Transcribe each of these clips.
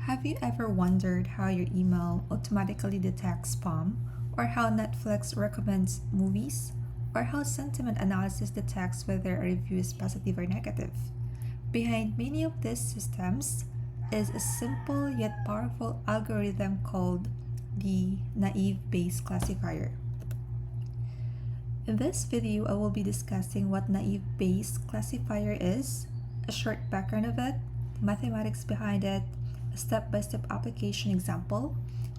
Have you ever wondered how your email automatically detects spam, or how Netflix recommends movies, or how sentiment analysis detects whether a review is positive or negative? Behind many of these systems is a simple yet powerful algorithm called the naive Bayes classifier. In this video, I will be discussing what naive Bayes classifier is, a short background of it, the mathematics behind it, a step-by-step application example,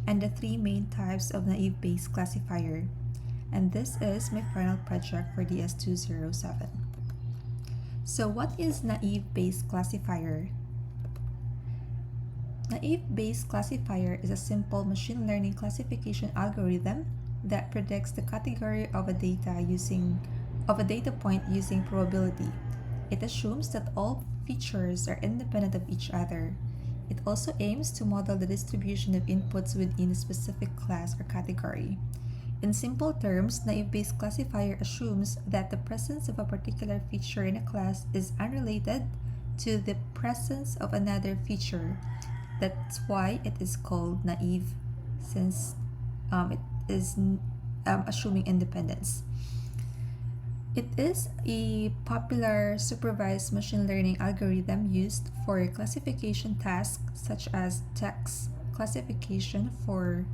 and the three main types of naive Bayes classifier. And this is my final project for DS207. So what is naive Bayes classifier? Naive Bayes classifier is a simple machine learning classification algorithm that predicts the category of a data point using probability. It assumes that all features are independent of each other. It also aims to model the distribution of inputs within a specific class or category. In simple terms, naive Bayes classifier assumes that the presence of a particular feature in a class is unrelated to the presence of another feature. That's why it is called naive, since it is assuming independence. It is a popular supervised machine learning algorithm used for classification tasks such as text classification for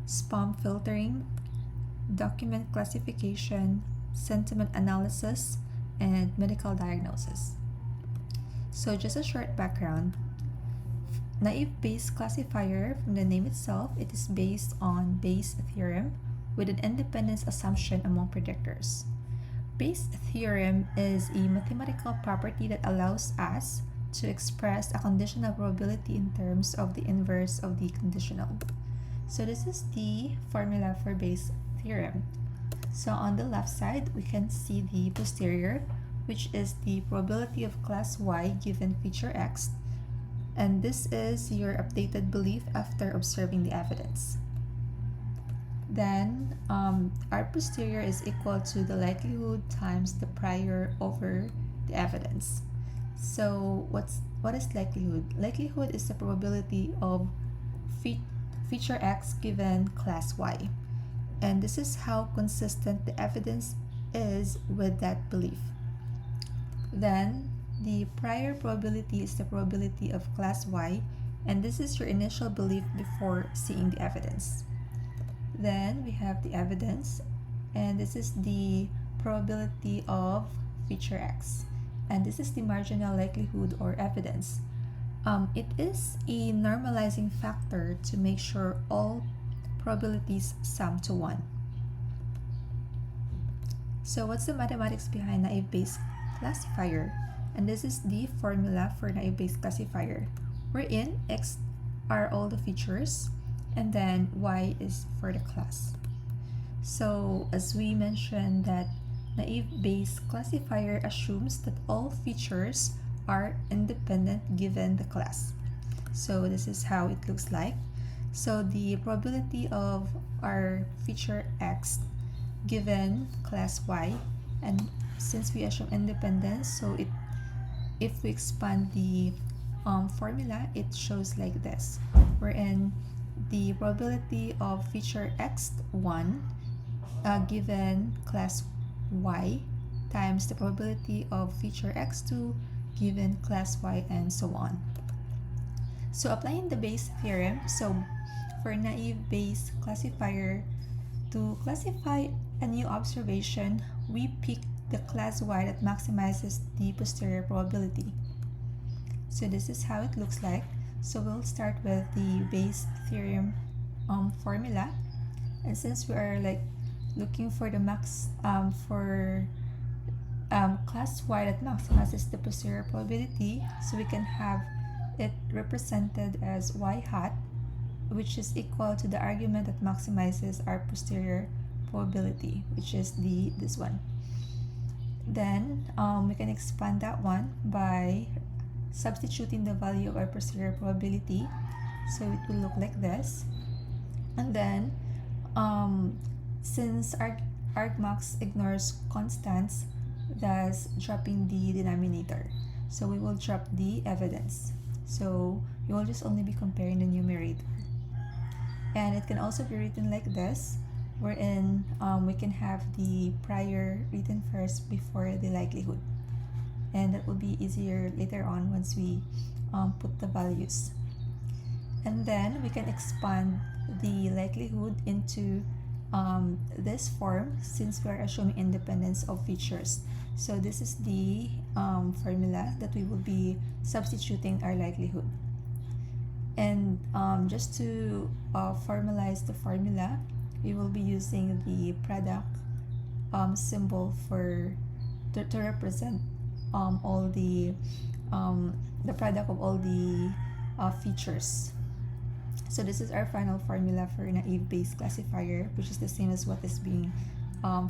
spam filtering, document classification, sentiment analysis, and medical diagnosis. So just a short background. Naive Bayes classifier, from the name itself, it is based on Bayes' theorem with an independence assumption among predictors. Bayes' theorem is a mathematical property that allows us to express a conditional probability in terms of the inverse of the conditional. So this is the formula for Bayes' theorem. So on the left side, we can see the posterior, which is the probability of class Y given feature X. And this is your updated belief after observing the evidence. Then our posterior is equal to the likelihood times the prior over the evidence. So what is likelihood? Likelihood is the probability of feature X given class Y. And this is how consistent the evidence is with that belief. Then the prior probability is the probability of class Y, and this is your initial belief before seeing the evidence. Then we have the evidence, and this is the probability of feature X, and this is the marginal likelihood or evidence. It is a normalizing factor to make sure all probabilities sum to 1. So what's the mathematics behind naive Bayes classifier? And this is the formula for naive Bayes classifier, wherein X are all the features and then Y is for the class. So as we mentioned, that naive Bayes classifier assumes that all features are independent given the class. So this is how it looks like. So the probability of our feature X given class Y, and since we assume independence, so if we expand the formula, it shows like this, wherein the probability of feature X1 given class Y times the probability of feature X2 given class Y, and so on. So applying the Bayes theorem, so for naive Bayes classifier, to classify a new observation, we pick the class Y that maximizes the posterior probability. So this is how it looks like. So we'll start with the Bayes theorem formula, and since we are like looking for the class Y that maximizes the posterior probability, so we can have it represented as Y hat, which is equal to the argument that maximizes our posterior probability, which is this one. Then we can expand that one by substituting the value of our posterior probability, so it will look like this. And then since argmax ignores constants, thus dropping the denominator, so we will drop the evidence. So You will just only be comparing the numerator. And it can also be written like this, wherein we can have the prior written first before the likelihood. And that will be easier later on once we put the values. And then we can expand the likelihood into this form since we are assuming independence of features. So this is the formula that we will be substituting our likelihood. And just to formalize the formula, we will be using the product symbol to represent all the product of all the features. So this is our final formula for naive Bayes classifier, which is the same as what is being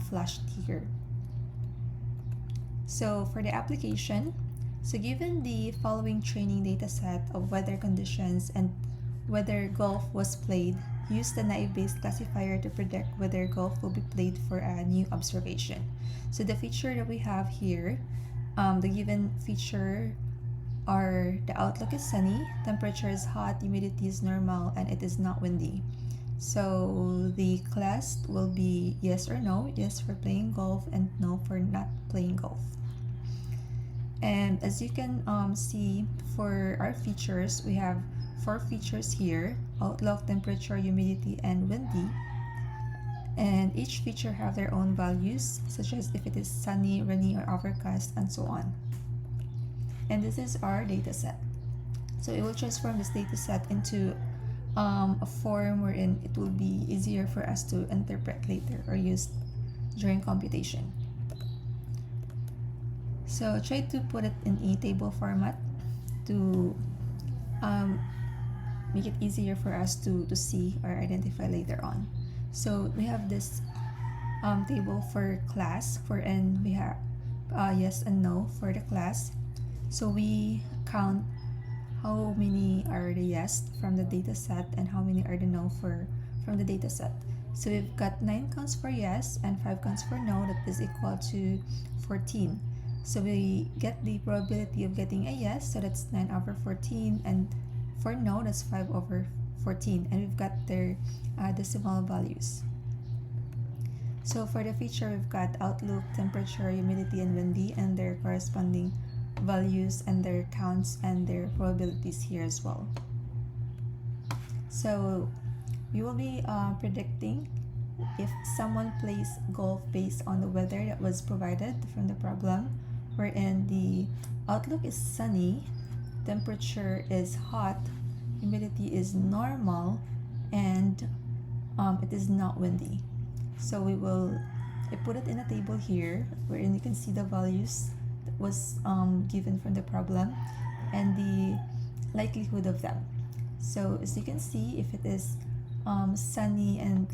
flashed here. So for the application, so given the following training data set of weather conditions and whether golf was played, use the naive Bayes classifier to predict whether golf will be played for a new observation. So the feature that we have here, the given feature are the outlook is sunny, temperature is hot, humidity is normal, and it is not windy. So the class will be yes or no, yes for playing golf and no for not playing golf. And as you can see for our features, we have 4 features here: outlook, temperature, humidity, and windy. And each feature have their own values, such as if it is sunny, rainy, or overcast, and so on. And this is our data set. So it will transform this data set into a form wherein it will be easier for us to interpret later or use during computation. So try to put it in a table format to make it easier for us to see or identify later on. So we have this table for class, wherein we have yes and no for the class. So we count how many are the yes from the data set and how many are the no from the data set. So we've got 9 counts for yes and 5 counts for no, that is equal to 14. So we get the probability of getting a yes, so that's 9 over 14, and for no, that's 5 over 14, and we've got their decimal values. So for the feature, we've got outlook, temperature, humidity, and windy, and their corresponding values and their counts and their probabilities here as well. So we will be predicting if someone plays golf based on the weather that was provided from the problem, wherein the outlook is sunny, temperature is hot, humidity is normal, and it is not windy. So I put it in a table here wherein you can see the values that was given from the problem and the likelihood of them. So as you can see, if it is sunny and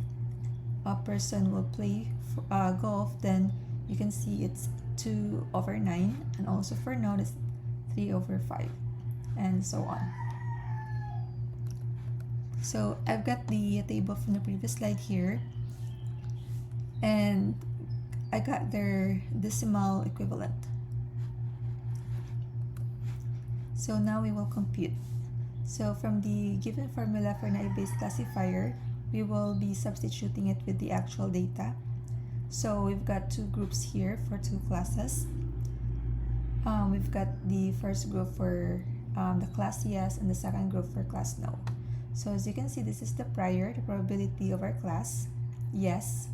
a person will play golf, then you can see it's 2 over 9, and also for no, it's 3 over 5, and so on. So I've got the table from the previous slide here, and I got their decimal equivalent. So now we will compute. So from the given formula for naive Bayes classifier, we will be substituting it with the actual data. So we've got 2 groups here for 2 classes. We've got the first group for the class yes and the second group for class no. So as you can see, this is the probability of our class yes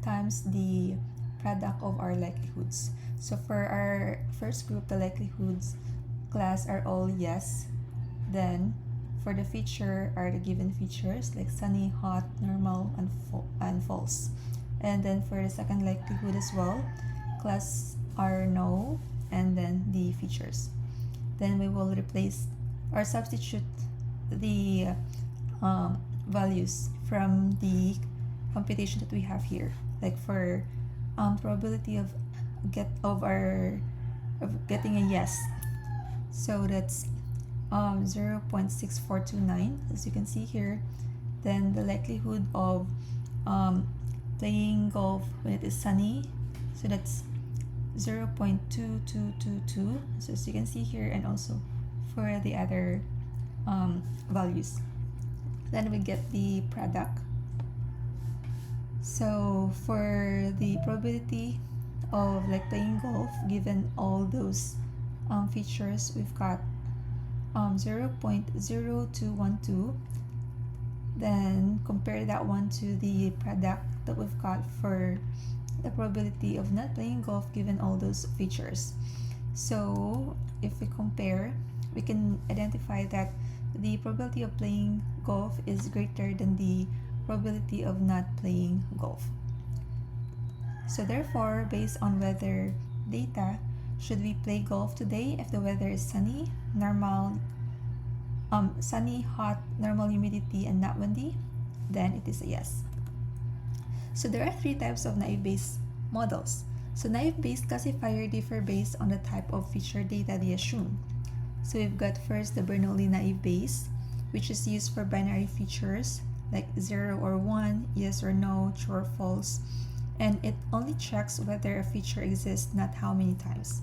times the product of our likelihoods. So for our first group, the likelihoods class are all yes. Then for the feature are the given features like sunny, hot, normal, and false. And then for the second likelihood as well, class are no, and then the features. Then we will replace or substitute the values from the computation that we have here. Like for probability of getting a yes, so that's 0.6429, as you can see here. Then the likelihood of playing golf when it is sunny, so that's 0.2222, so as you can see here, and also for the other values. Then we get the product. So for the probability of like playing golf, given all those features, we've got 0.0212. Then compare that one to the product that we've got for the probability of not playing golf given all those features. So if we compare, we can identify that the probability of playing golf is greater than the probability of not playing golf. So therefore, based on weather data, should we play golf today if the weather is sunny, sunny, hot, normal humidity, and not windy? Then it is a yes. So there are three types of naive Bayes models. So naive Bayes classifier differ based on the type of feature data they assume. So we've got first the Bernoulli naive Bayes, which is used for binary features like 0 or 1, yes or no, true or false, and it only checks whether a feature exists, not how many times.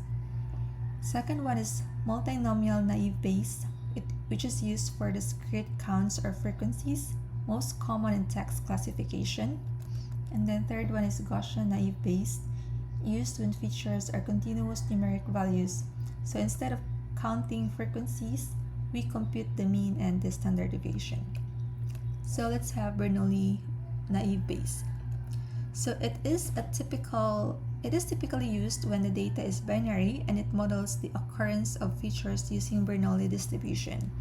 Second one is multinomial naive Bayes, which is used for discrete counts or frequencies, most common in text classification. And then third one is Gaussian naive Bayes, used when features are continuous numeric values. So instead of counting frequencies, we compute the mean and the standard deviation. So let's have Bernoulli naive Bayes. So it is typically used when the data is binary and it models the occurrence of features using Bernoulli distribution.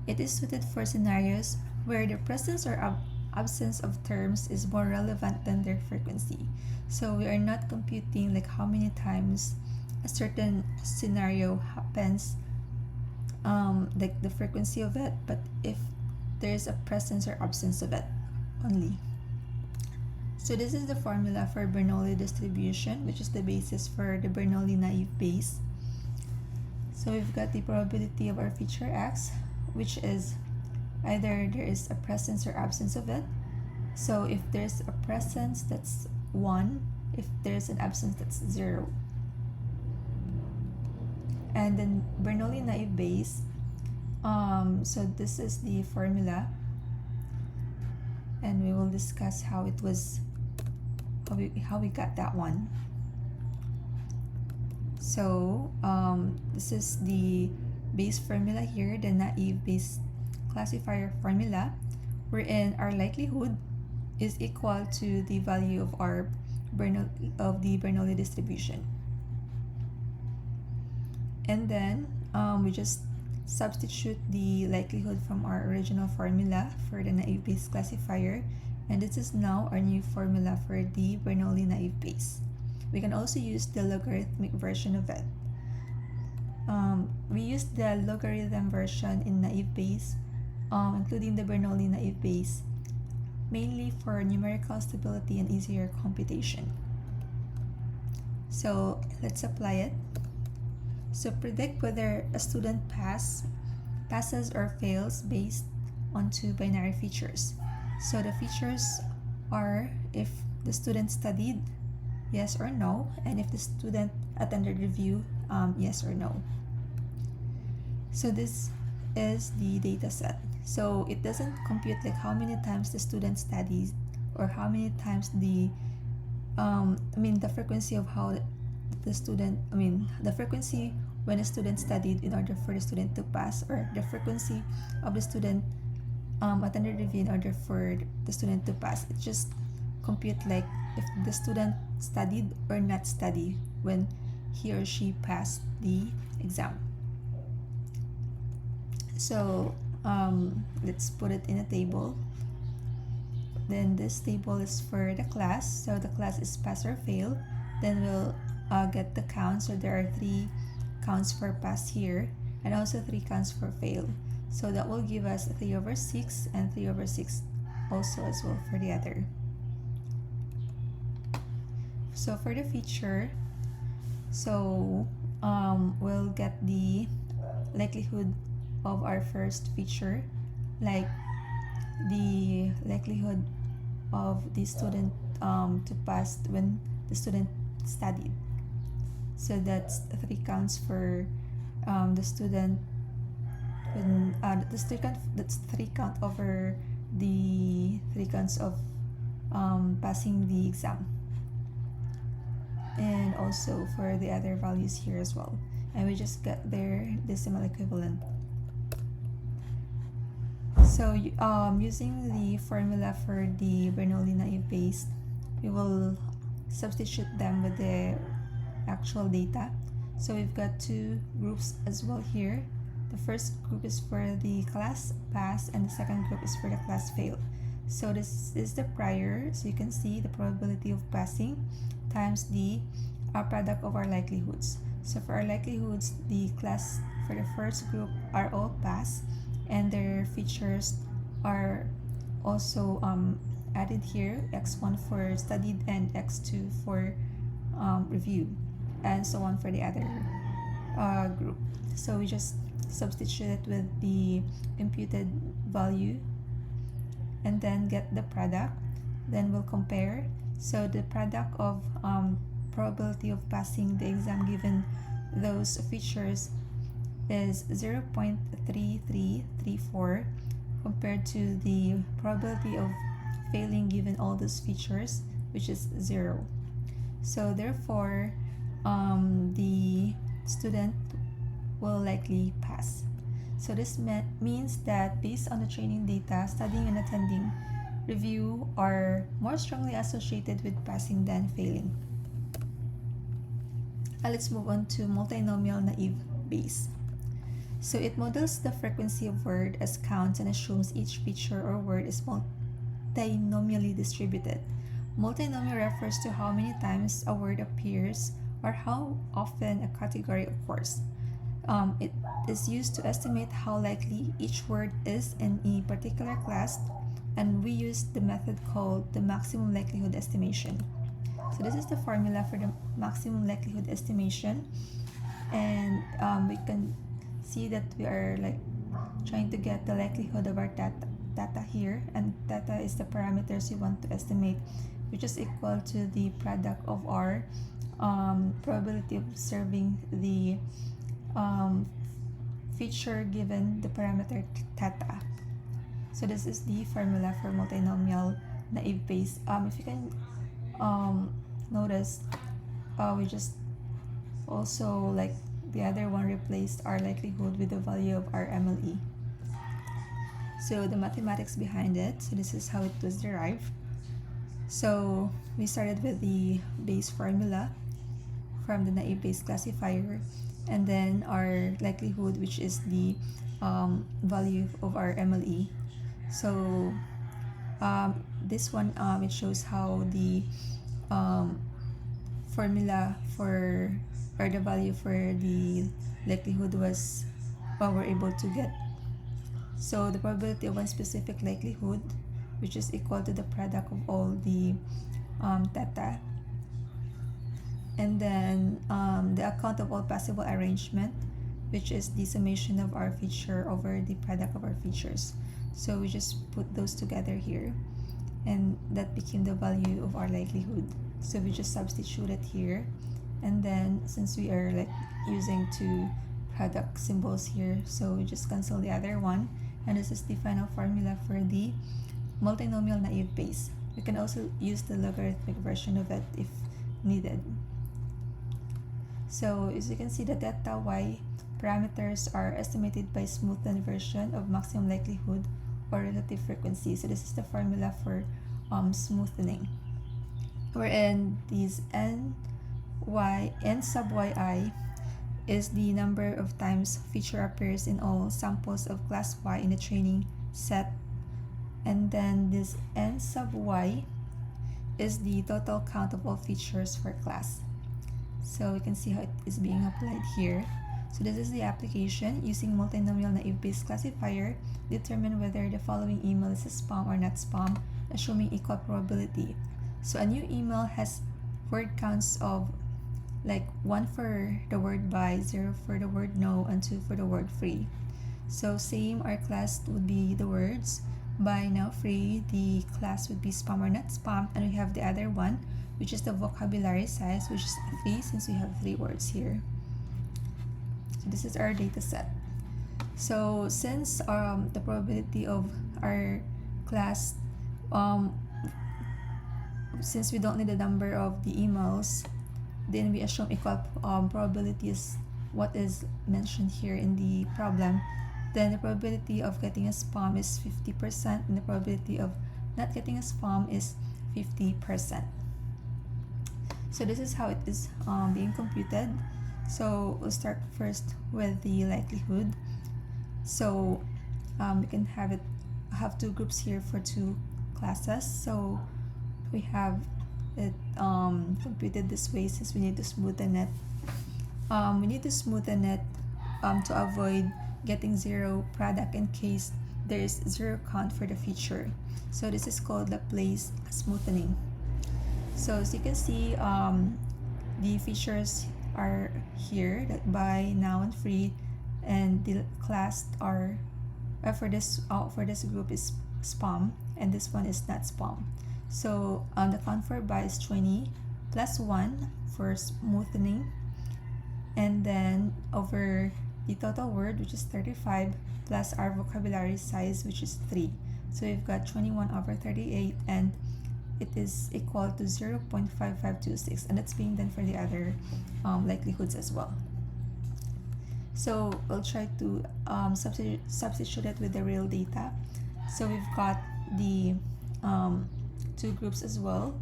It is suited for scenarios where the presence or absence of terms is more relevant than their frequency. So we are not computing like how many times a certain scenario happens, like the frequency of it, but if there is a presence or absence of it only. So this is the formula for Bernoulli distribution, which is the basis for the Bernoulli naive Bayes. So we've got the probability of our feature x, which is either there is a presence or absence of it. So if there's a presence, that's 1. If there's an absence, that's 0. And then Bernoulli naive Bayes, so this is the formula, and we will discuss how it was, how we got that one. So this is the Bayes formula here, the naive Bayes classifier formula, wherein our likelihood is equal to the value of our Bernoulli distribution. And then we just substitute the likelihood from our original formula for the naive Bayes classifier, and this is now our new formula for the Bernoulli naive Bayes. We can also use the logarithmic version of it. We use the logarithm version in naive Bayes, including the Bernoulli naive Bayes, mainly for numerical stability and easier computation. So let's apply it. So predict whether a student passes or fails based on two binary features. So the features are if the student studied, yes or no, and if the student attended review, yes or no. So this is the data set. So it doesn't compute like how many times the student studies or how many times the frequency of how the student, the frequency when a student studied in order for the student to pass, or the frequency of the student attended review in order for the student to pass. It just compute like if the student studied or not study when he or she passed the exam. So let's put it in a table. Then this table is for the class, so the class is pass or fail. Then we'll get the counts, so there are 3 counts for pass here and also 3 counts for fail. So that will give us 3/6 and 3/6 also as well for the other. So for the feature, so we'll get the likelihood of our first feature, like the likelihood of the student to pass when the student studied. So that's 3 counts for the student when that's three count over the three counts of passing the exam, and also for the other values here as well, and we just get their decimal equivalent. So using the formula for the Bernoulli naive Bayes, we will substitute them with the actual data. So we've got two groups as well here. The first group is for the class pass and the second group is for the class fail. So this is the prior, so you can see the probability of passing times the product of our likelihoods. So for our likelihoods, the class for the first group are all pass, and their features are also added here, x1 for studied and x2 for review, and so on for the other group. So we just substitute it with the imputed value and then get the product, then we'll compare. So the product of probability of passing the exam given those features is 0.3334 compared to the probability of failing given all those features, which is 0. So therefore the student will likely pass. So this means that based on the training data, studying and attending review are more strongly associated with passing than failing. Let's move on to multinomial naive Bayes. So it models the frequency of word as counts and assumes each feature or word is multinomially distributed. Multinomial refers to how many times a word appears or how often a category occurs. It is used to estimate how likely each word is in a particular class, and we use the method called the maximum likelihood estimation. So this is the formula for the maximum likelihood estimation, and we can see that we are trying to get the likelihood of our data here, and data is the parameters we want to estimate, which is equal to the product of our probability of observing the feature given the parameter theta. So this is the formula for multinomial naive Bayes. If you can notice, we just also the other one replaced our likelihood with the value of our MLE. So the mathematics behind it, so this is how it was derived. So we started with the Bayes formula from the naive Bayes classifier, and then our likelihood, which is the value of our MLE. So this one, it shows how the formula for, or the value for the likelihood was what we're able to get. So the probability of one specific likelihood, which is equal to the product of all the theta, and then the account of all possible arrangement, which is the summation of our feature over the product of our features. So we just put those together here, and that became the value of our likelihood. So we just substitute it here, and then since we are using two product symbols here, so we just cancel the other one, and this is the final formula for the multinomial naive Bayes. We can also use the logarithmic version of it if needed. So as you can see, the theta y parameters are estimated by smoothed version of maximum likelihood or relative frequency. So this is the formula for smoothing, wherein these n sub yi is the number of times feature appears in all samples of class y in the training set, and then this n sub y is the total count of all features for class. So we can see how it is being applied here. So this is the application. Using multinomial naive Bayes classifier, determine whether the following email is spam or not spam, assuming equal probability. So a new email has word counts of 1 for the word buy, 0 for the word no, and 2 for the word free. So same, our class would be the words buy, now, free. The class would be spam or not spam, and we have the other one, which is the vocabulary size, which is 3, since we have 3 words here. So this is our data set. So since the probability of our class, um, since we don't need the number of the emails, then we assume equal probability is what is mentioned here in the problem. Then the probability of getting a spam is 50% and the probability of not getting a spam is 50%. So this is how it is being computed. So we'll start first with the likelihood. So we can have two groups here for two classes. So we have it computed this way since we need to smoothen it. We need to smoothen it to avoid getting zero product in case there is zero count for the feature. So this is called Laplace smoothing. So as you can see, the features are here, that buy, now, and free, and the class are for this group is spam, and this one is not spam. So the count for buy is 20 plus 1 for smoothing, and then over the total word, which is 35, plus our vocabulary size, which is 3. So we've got 21 over 38, and it is equal to 0.5526, and that's being done for the other likelihoods as well. So we'll try to substitute it with the real data. So we've got the two groups as well,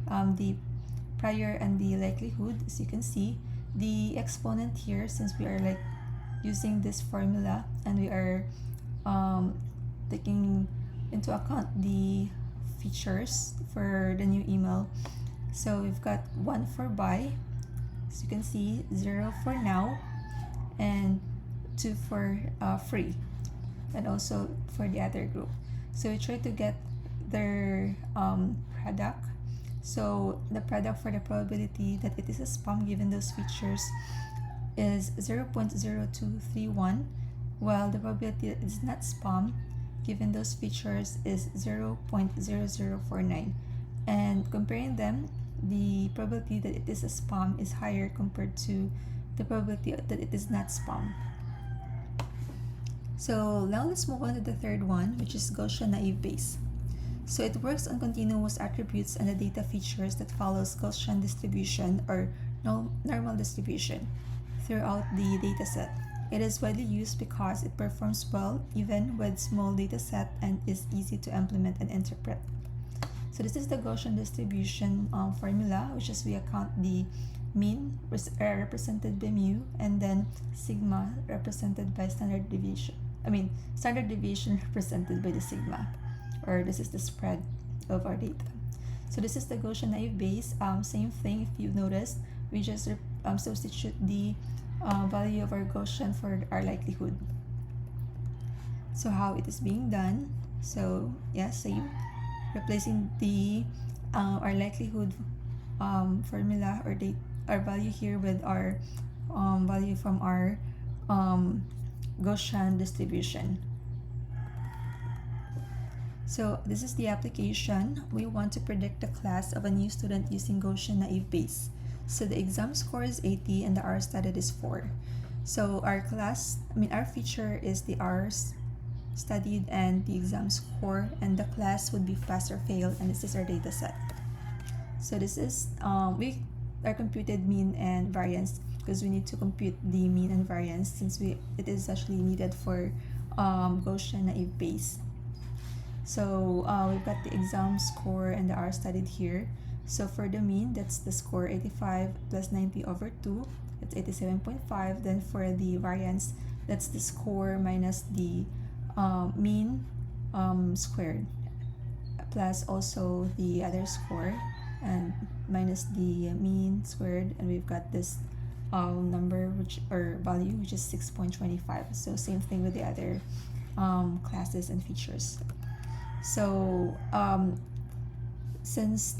the prior and the likelihood. As you can see, the exponent here, since we are like using this formula and we are taking into account the features for the new email. So we've got 1 for buy, as you can see, 0 for now, and 2 for free, and also for the other group. So we try to get their product. So the product for the probability that it is a spam given those features is 0.0231, while the probability that it is not spam given those features is 0.0049. And comparing them, the probability that it is a spam is higher compared to the probability that it is not spam. So now let's move on to the third one, which is Gaussian naive Bayes. So it works on continuous attributes and the data features that follows Gaussian distribution or normal distribution throughout the dataset. It is widely used because it performs well even with small dataset and is easy to implement and interpret. So this is the Gaussian distribution formula, which is we account the mean represented by mu, and then sigma represented by standard deviation. Standard deviation represented by the sigma, or this is the spread of our data. So this is the Gaussian naive Bayes. Same thing, if you've noticed, we just substitute the value of our Gaussian for our likelihood. So how it is being done? So yeah, same. Replacing the our likelihood formula or our value here with our value from our Gaussian distribution. So this is the application. We want to predict the class of a new student using Gaussian naive Bayes. So the exam score is 80 and the R studied is 4. So our feature is the R's studied and the exam score, and the class would be pass or fail, and this is our data set. So this is our computed mean and variance, because we need to compute the mean and variance since it is actually needed for Gaussian naive Bayes. So we've got the exam score and the R studied here. So for the mean, that's the score 85 plus 90 over 2, that's 87.5. Then for the variance, that's the score minus the mean squared, plus also the other score, and minus the mean squared, and we've got this number value, which is 6.25. So same thing with the other classes and features. So since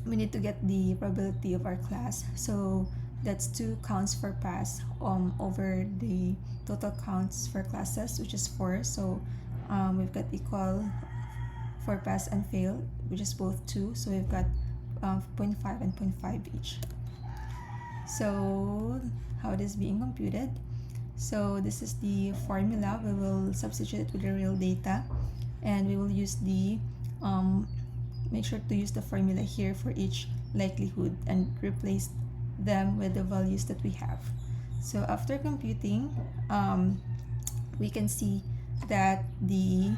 we need to get the probability of our class, so that's 2 counts for pass over the total counts for classes, which is 4. So we've got equal for pass and fail, which is both 2. So we've got 0.5 and 0.5 each. So how it is being computed? So this is the formula. We will substitute it with the real data, and we will use the make sure to use the formula here for each likelihood and replace them with the values that we have. So after computing, we can see that the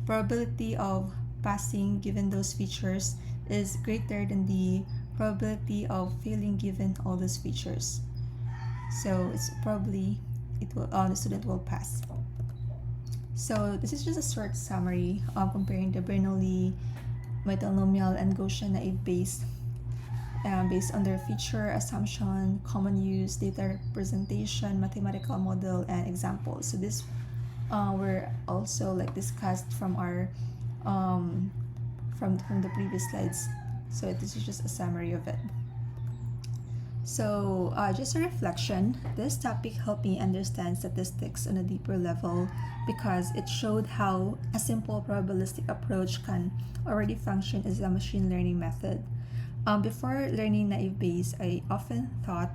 probability of passing given those features is greater than the probability of failing given all those features. So it's probably the student will pass. So this is just a short summary comparing the Bernoulli, multinomial, and Gaussian naive Bayes based on their feature, assumption, common use, data representation, mathematical model, and examples. So this were also like discussed from our from the previous slides. So this is just a summary of it. So just a reflection, this topic helped me understand statistics on a deeper level because it showed how a simple probabilistic approach can already function as a machine learning method. Before learning naive Bayes, I often thought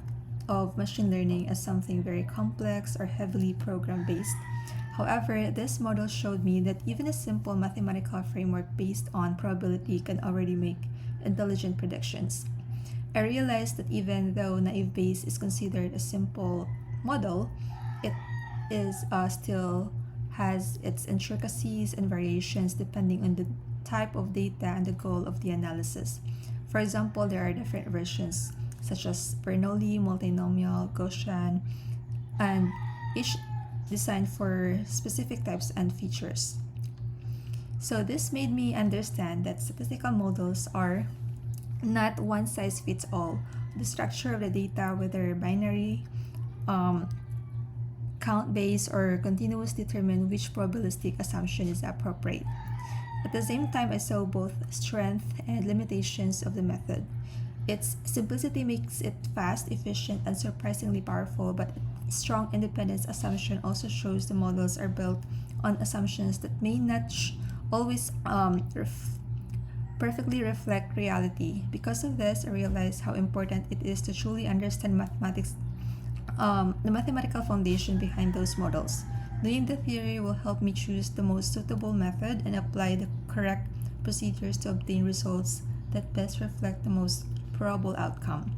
of machine learning as something very complex or heavily program-based. However, this model showed me that even a simple mathematical framework based on probability can already make intelligent predictions. I realized that even though naive Bayes is considered a simple model, it is still has its intricacies and variations depending on the type of data and the goal of the analysis. For example, there are different versions such as Bernoulli, multinomial, Gaussian, and each designed for specific types and features. So this made me understand that statistical models are not one size fits all. The structure of the data, whether binary, count-based, or continuous, determine which probabilistic assumption is appropriate. At the same time, I saw both strength and limitations of the method. Its simplicity makes it fast, efficient, and surprisingly powerful, but strong independence assumption also shows the models are built on assumptions that may not always perfectly reflect reality. Because of this, I realized how important it is to truly understand mathematics, the mathematical foundation behind those models. Knowing the theory will help me choose the most suitable method and apply the correct procedures to obtain results that best reflect the most probable outcome.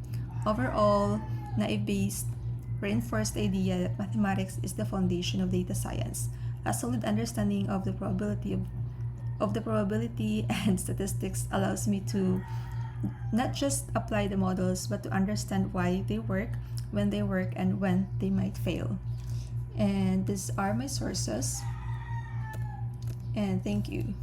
Overall, naive Bayes reinforced the idea that mathematics is the foundation of data science. A solid understanding of the probability and statistics allows me to not just apply the models but to understand why they work, when they work, and when they might fail. And these are my sources. And thank you.